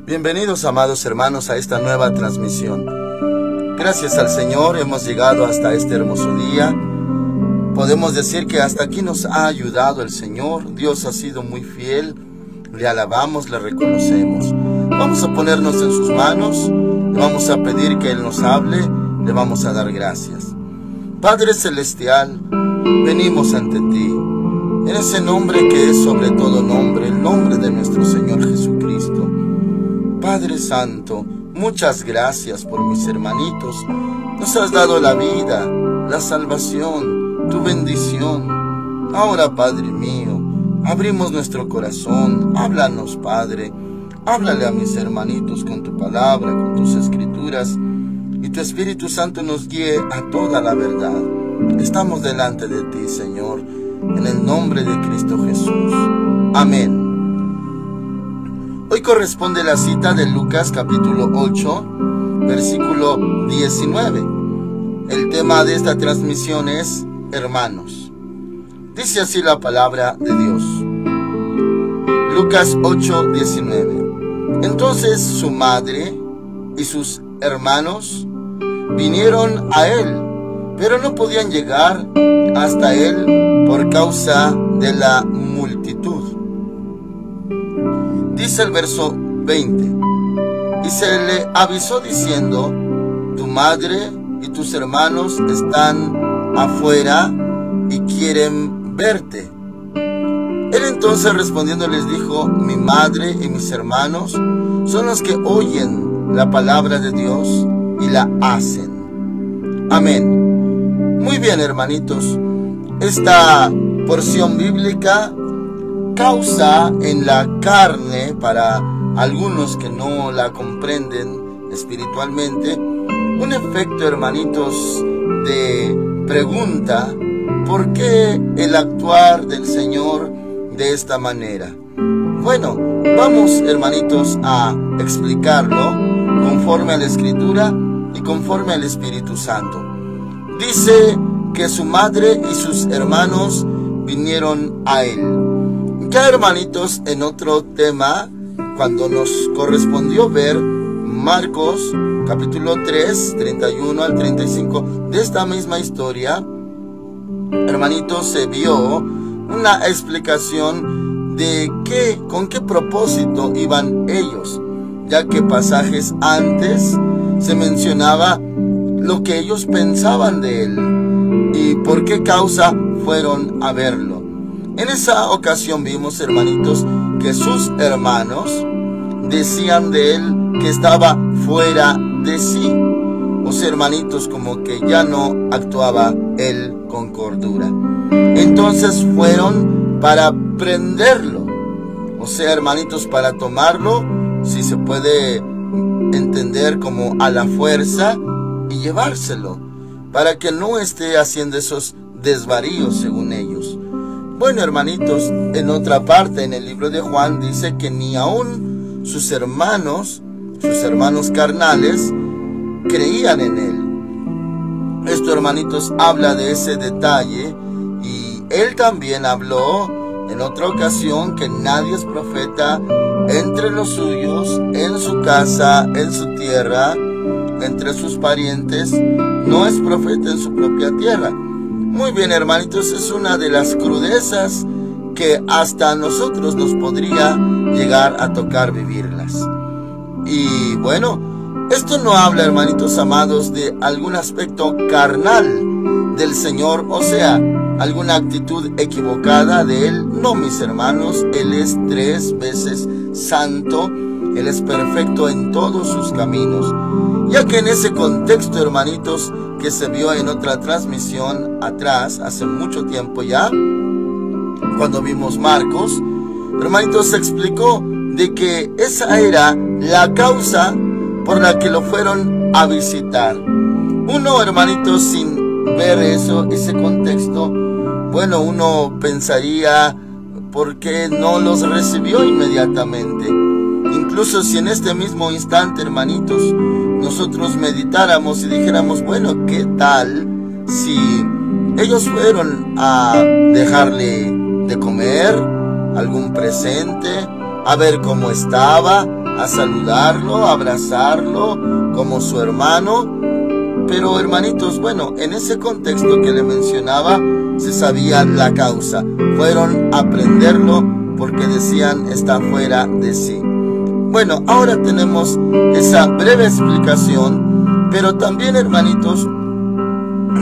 Bienvenidos, amados hermanos, a esta nueva transmisión. Gracias al Señor hemos llegado hasta este hermoso día. Podemos decir que hasta aquí nos ha ayudado el Señor. Dios ha sido muy fiel. Le alabamos, le reconocemos. Vamos a ponernos en sus manos. Le vamos a pedir que Él nos hable. Le vamos a dar gracias. Padre Celestial, venimos ante ti, en ese nombre que es sobre todo nombre, el nombre de nuestro Señor Jesucristo. Padre Santo, muchas gracias por mis hermanitos. Nos has dado la vida, la salvación, tu bendición. Ahora, Padre mío, abrimos nuestro corazón. Háblanos, Padre. Háblale a mis hermanitos con tu palabra, con tus escrituras, y tu Espíritu Santo nos guíe a toda la verdad. Estamos delante de ti, Señor, en el nombre de Cristo Jesús. Amén. Hoy corresponde la cita de Lucas capítulo 8, versículo 19. El tema de esta transmisión es hermanos. Dice así la palabra de Dios. Lucas 8, 19. Entonces su madre y sus hermanos vinieron a él, pero no podían llegar hasta él por causa de la multitud. Dice el verso 20, y se le avisó diciendo, tu madre y tus hermanos están afuera y quieren verte. Él entonces respondiendo les dijo, mi madre y mis hermanos son los que oyen la palabra de Dios y la hacen. Amén. Muy bien, hermanitos, esta porción bíblica causa en la carne, para algunos que no la comprenden espiritualmente, un efecto, hermanitos, de pregunta: ¿por qué el actuar del Señor de esta manera? Bueno, vamos, hermanitos, a explicarlo conforme a la Escritura y conforme al Espíritu Santo. Dice que su madre y sus hermanos vinieron a él. Ya, hermanitos, en otro tema, cuando nos correspondió ver Marcos capítulo 3, 31 al 35 de esta misma historia, hermanitos, se vio una explicación de con qué propósito iban ellos, ya que pasajes antes se mencionaba lo que ellos pensaban de él y por qué causa fueron a verlo. En esa ocasión vimos, hermanitos, que sus hermanos decían de él que estaba fuera de sí. O sea, hermanitos, como que ya no actuaba él con cordura. Entonces fueron para prenderlo. O sea, hermanitos, para tomarlo, si se puede entender como a la fuerza, y llevárselo, para que no esté haciendo esos desvaríos según ellos. Bueno, hermanitos, en otra parte, en el libro de Juan, dice que ni aún sus hermanos carnales, creían en él. Esto, hermanitos, habla de ese detalle. Y él también habló en otra ocasión que nadie es profeta entre los suyos, en su casa, en su tierra, entre sus parientes. No es profeta en su propia tierra. Muy bien, hermanitos, es una de las crudezas que hasta a nosotros nos podría llegar a tocar vivirlas. Y bueno, esto no habla, hermanitos amados, de algún aspecto carnal del Señor, o sea, alguna actitud equivocada de Él. No, mis hermanos, Él es 3 veces santo, Él es perfecto en todos sus caminos. Ya que en ese contexto, hermanitos, que se vio en otra transmisión atrás, hace mucho tiempo ya, cuando vimos Marcos, hermanitos, se explicó de que esa era la causa por la que lo fueron a visitar. Uno, hermanitos, sin ver ese contexto, bueno, uno pensaría, ¿por qué no los recibió inmediatamente? Incluso si en este mismo instante, hermanitos, nosotros meditáramos y dijéramos, bueno, ¿qué tal si ellos fueron a dejarle de comer algún presente, a ver cómo estaba, a saludarlo, a abrazarlo como su hermano. Pero hermanitos, bueno, en ese contexto que le mencionaba, se sabía la causa. Fueron a prenderlo porque decían está fuera de sí. Bueno, ahora tenemos esa breve explicación, pero también, hermanitos,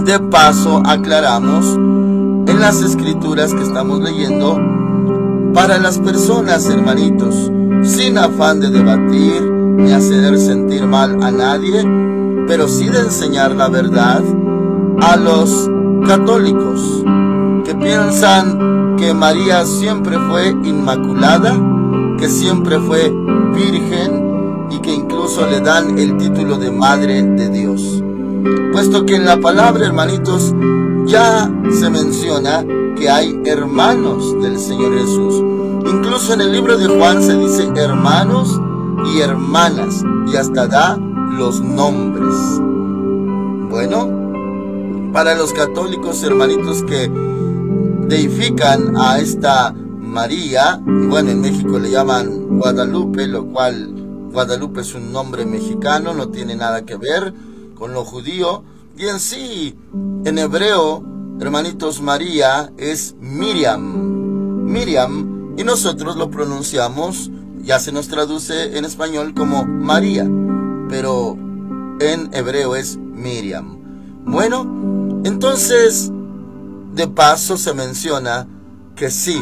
de paso aclaramos en las escrituras que estamos leyendo, para las personas, hermanitos, sin afán de debatir ni hacer sentir mal a nadie, pero sí de enseñar la verdad a los católicos que piensan que María siempre fue inmaculada, que siempre fue virgen y que incluso le dan el título de Madre de Dios. Puesto que en la palabra, hermanitos, ya se menciona que hay hermanos del Señor Jesús. Incluso en el libro de Juan se dice hermanos y hermanas, y hasta da los nombres. Bueno, para los católicos, hermanitos, que deifican a esta María, y bueno, en México le llaman Guadalupe, lo cual Guadalupe es un nombre mexicano, no tiene nada que ver con lo judío. Y en sí, en hebreo, hermanitos, María es Miriam, y nosotros lo pronunciamos, ya se nos traduce en español como María, pero en hebreo es Miriam. Bueno, entonces, de paso se menciona que sí,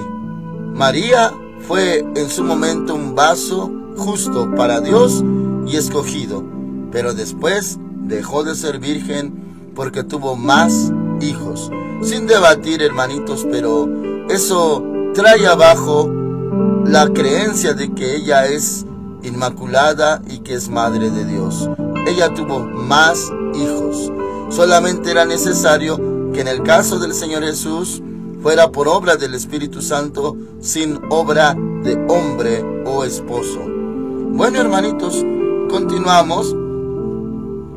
María fue en su momento un vaso justo para Dios y escogido, pero después dejó de ser virgen porque tuvo más hijos. Sin debatir, hermanitos, pero eso trae abajo la creencia de que ella es inmaculada y que es madre de Dios. Ella tuvo más hijos. Solamente era necesario que en el caso del Señor Jesús fuera por obra del Espíritu Santo, sin obra de hombre o esposo. Bueno, hermanitos, continuamos.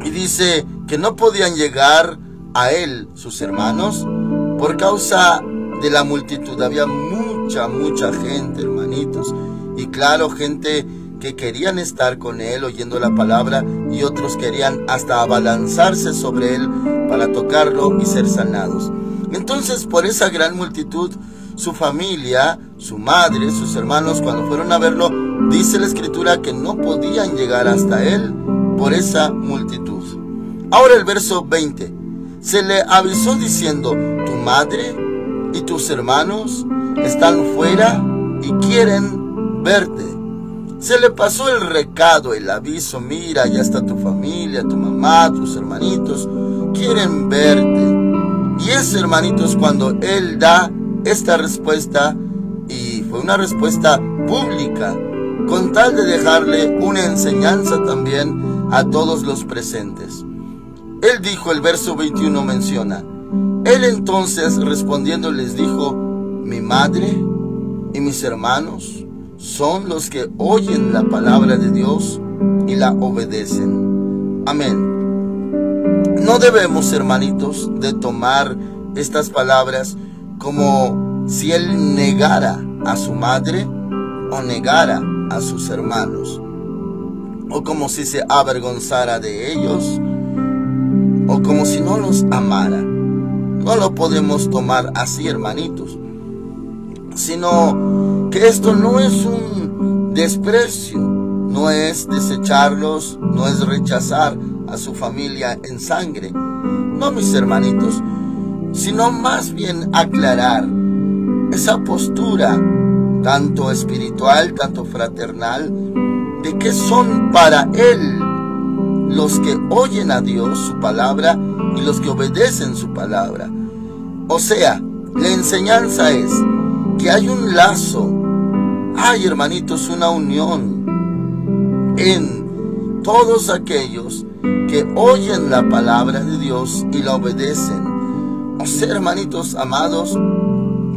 Y dice que no podían llegar a él sus hermanos por causa de la multitud. Había mucha gente, hermanitos. Y claro, gente que querían estar con él oyendo la palabra, y otros querían hasta abalanzarse sobre él para tocarlo y ser sanados. Entonces, por esa gran multitud, su familia, su madre, sus hermanos, cuando fueron a verlo, dice la escritura que no podían llegar hasta él por esa multitud. Ahora el verso 20. Se le avisó diciendo, tu madre y tus hermanos están fuera y quieren verte. Se le pasó el recado, el aviso, mira, ya está tu familia, tu mamá, tus hermanitos, quieren verte. Y es, hermanitos, cuando él da esta respuesta, y fue una respuesta pública, con tal de dejarle una enseñanza también a todos los presentes. Él dijo, el verso 21 menciona, él entonces respondiendo les dijo, mi madre y mis hermanos son los que oyen la palabra de Dios y la obedecen. Amén. No debemos, hermanitos, de tomar estas palabras como si él negara a su madre o negara a sus hermanos, o como si se avergonzara de ellos, o como si no los amara. No lo podemos tomar así, hermanitos, sino que esto no es un desprecio, no es desecharlos, no es rechazar a su familia en sangre. No, mis hermanitos, sino más bien aclarar esa postura, tanto espiritual, tanto fraternal, de que son para él los que oyen a Dios, su palabra, y los que obedecen su palabra. O sea, la enseñanza es que hay un lazo, hay, hermanitos, una unión en todos aquellos que oyen la palabra de Dios y la obedecen. O sea, hermanitos amados,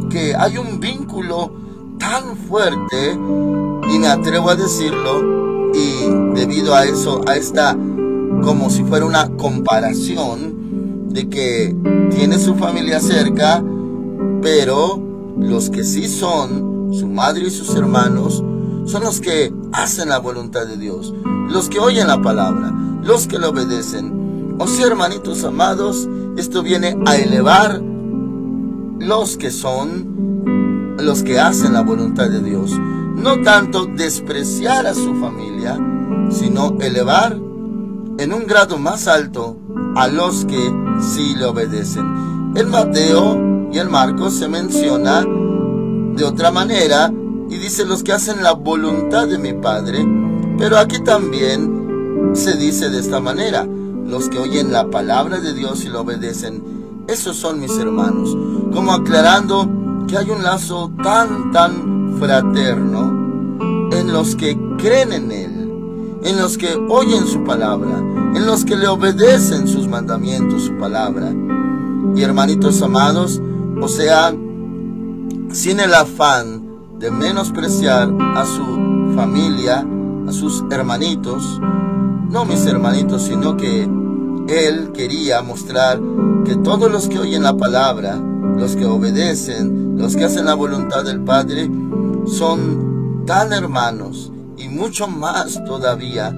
que hay un vínculo tan fuerte, y me atrevo a decirlo, y debido a eso, a esta, como si fuera una comparación, de que tiene su familia cerca, pero los que sí son su madre y sus hermanos son los que hacen la voluntad de Dios, los que oyen la palabra, los que la obedecen. O sea, hermanitos amados, esto viene a elevar los que son los que hacen la voluntad de Dios. No tanto despreciar a su familia, sino elevar en un grado más alto a los que sí le obedecen. En Mateo y en Marcos se menciona de otra manera y dice los que hacen la voluntad de mi Padre, pero aquí también se dice de esta manera, los que oyen la palabra de Dios y lo obedecen, esos son mis hermanos, como aclarando que hay un lazo tan fraterno en los que creen en Él, en los que oyen su palabra, en los que le obedecen sus mandamientos, su palabra. Y hermanitos amados, o sea, sin el afán de menospreciar a su familia, a sus hermanitos, no mis hermanitos, sino que Él quería mostrar que todos los que oyen la palabra, los que obedecen, los que hacen la voluntad del Padre, son tan hermanos y mucho más todavía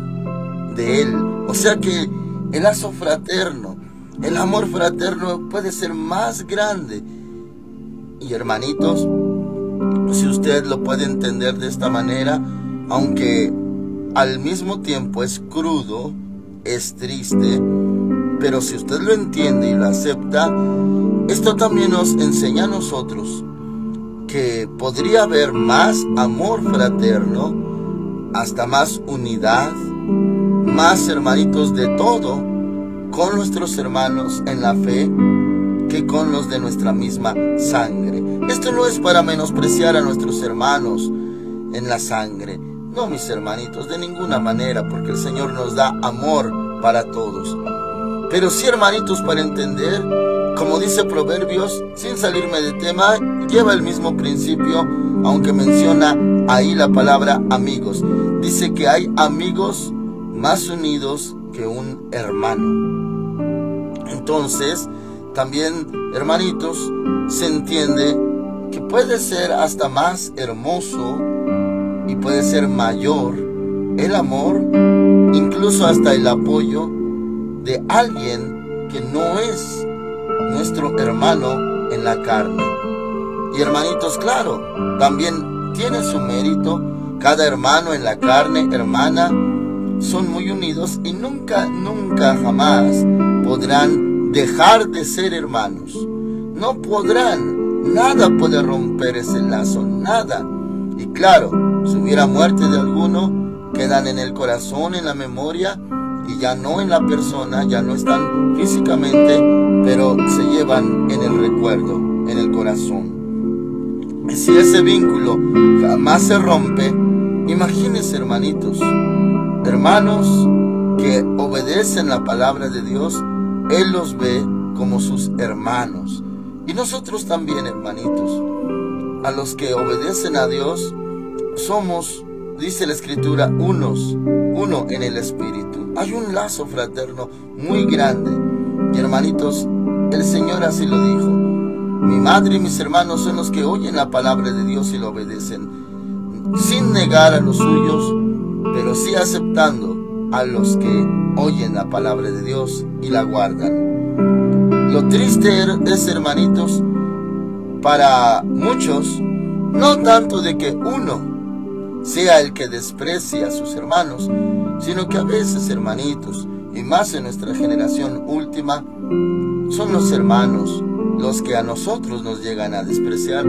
de Él. O sea que el lazo fraterno, el amor fraterno puede ser más grande. Y hermanitos, si usted lo puede entender de esta manera, aunque al mismo tiempo es crudo, es triste, pero si usted lo entiende y lo acepta, esto también nos enseña a nosotros que podría haber más amor fraterno, hasta más unidad, más hermanitos de todo, con nuestros hermanos en la fe, que con los de nuestra misma sangre. Esto no es para menospreciar a nuestros hermanos en la sangre, no mis hermanitos, de ninguna manera, porque el Señor nos da amor para todos. Pero sí, hermanitos, para entender, como dice Proverbios, sin salirme de tema, lleva el mismo principio, aunque menciona ahí la palabra amigos. Dice que hay amigos más unidos que un hermano. Entonces, también, hermanitos, se entiende que puede ser hasta más hermoso y puede ser mayor el amor, incluso hasta el apoyo de alguien que no es nuestro hermano en la carne. Y hermanitos, claro, también tiene su mérito. Cada hermano en la carne, hermana, son muy unidos y nunca jamás podrán dejar de ser hermanos. No podrán, nada puede romper ese lazo, nada. Y claro, si hubiera muerte de alguno, quedan en el corazón, en la memoria, y ya no en la persona, ya no están físicamente, pero se llevan en el recuerdo, en el corazón. Y si ese vínculo jamás se rompe, imagínense, hermanitos, hermanos que obedecen la palabra de Dios, Él los ve como sus hermanos. Y nosotros también, hermanitos, a los que obedecen a Dios, somos, dice la Escritura, uno en el Espíritu. Hay un lazo fraterno muy grande. Y hermanitos, el Señor así lo dijo. Mi madre y mis hermanos son los que oyen la palabra de Dios y lo obedecen, sin negar a los suyos, pero sí aceptando a los que oyen la palabra de Dios y la guardan. Lo triste es, hermanitos, para muchos, no tanto de que uno sea el que desprecia a sus hermanos, sino que a veces, hermanitos, y más en nuestra generación última, son los hermanos los que a nosotros nos llegan a despreciar,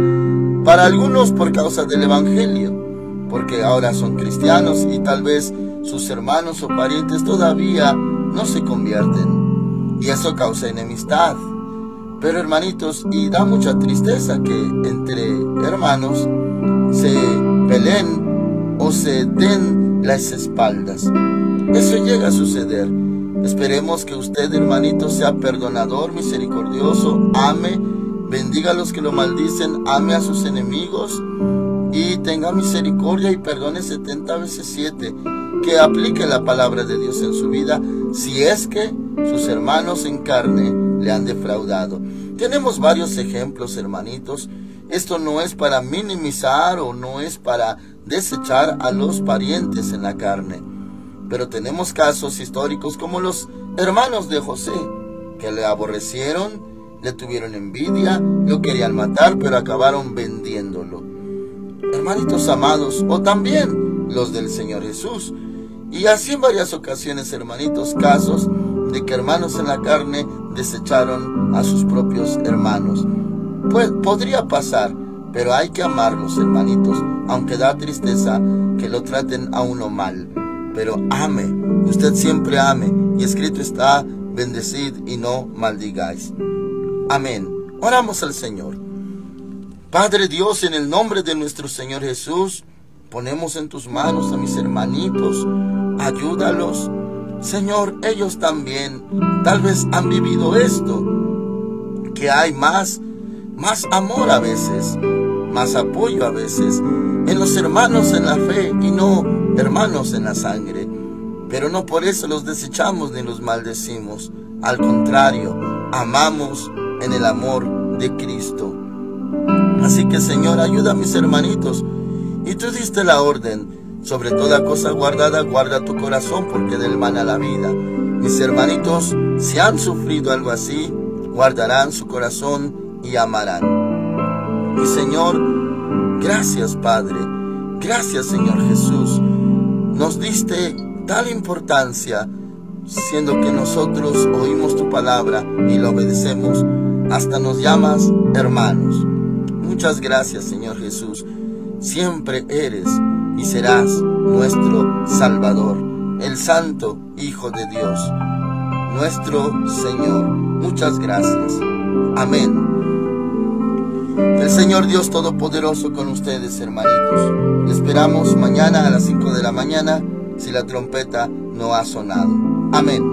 para algunos por causa del Evangelio, porque ahora son cristianos y tal vez sus hermanos o parientes todavía no se convierten, y eso causa enemistad. Pero hermanitos, y da mucha tristeza que entre hermanos se peleen o se den las espaldas. Eso llega a suceder. Esperemos que usted, hermanito, sea perdonador, misericordioso, ame, bendiga a los que lo maldicen, ame a sus enemigos y tenga misericordia y perdone 70 veces 7. Que aplique la palabra de Dios en su vida si es que sus hermanos en carne le han defraudado. Tenemos varios ejemplos, hermanitos. Esto no es para minimizar o no es para desechar a los parientes en la carne. Pero tenemos casos históricos como los hermanos de José, que le aborrecieron, le tuvieron envidia, lo querían matar, pero acabaron vendiéndolo. Hermanitos amados, o también los del Señor Jesús. Y así en varias ocasiones, hermanitos, casos de que hermanos en la carne desecharon a sus propios hermanos. Pues podría pasar, pero hay que amarlos, hermanitos, aunque da tristeza que lo traten a uno mal. Pero ame, usted siempre ame, y escrito está, bendecid y no maldigáis. Amén. Oramos al Señor. Padre Dios, en el nombre de nuestro Señor Jesús, ponemos en tus manos a mis hermanitos, ayúdalos. Señor, ellos también tal vez han vivido esto, que hay más amor a veces, más apoyo a veces, en los hermanos en la fe y no hermanos en la sangre. Pero no por eso los desechamos ni los maldecimos. Al contrario, amamos en el amor de Cristo. Así que, Señor, ayuda a mis hermanitos. Y tú diste la orden: sobre toda cosa guardada, guarda tu corazón, porque del mana la vida. Mis hermanitos, si han sufrido algo así, guardarán su corazón y amarán. Y Señor, gracias, Padre. Gracias, Señor Jesús. Nos diste tal importancia, siendo que nosotros oímos tu palabra y la obedecemos. Hasta nos llamas hermanos. Muchas gracias, Señor Jesús. Siempre eres y serás nuestro Salvador, el Santo Hijo de Dios, nuestro Señor. Muchas gracias. Amén. El Señor Dios Todopoderoso con ustedes, hermanitos. Esperamos mañana a las 5 de la mañana, si la trompeta no ha sonado. Amén.